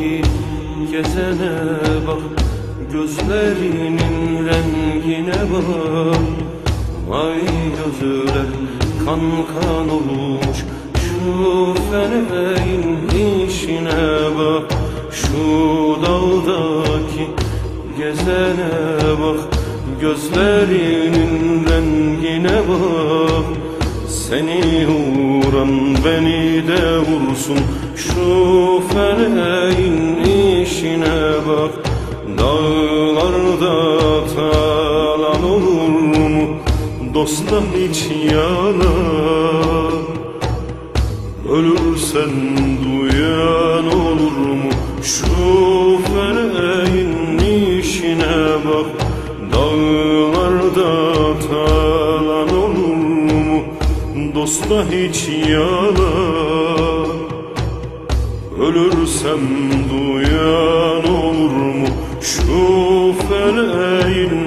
Dağlardaki gezene bak, gözlerinin rengine bak. Vay gözler kan kan olmuş, şu feleğin işine bak. Şu dağdaki gezene bak, gözlerinin rengine bak. Seni vuran beni de vursun, şu feleğin işine bak. Dağlarda talan olur mu, dosta hiç yalan? Ölürsen duyan olur mu, şu feleğin işine bak. Dağlarda talan olur mu, dosta hiç yalan? Ölürsem duyan olur mu, şu feleğin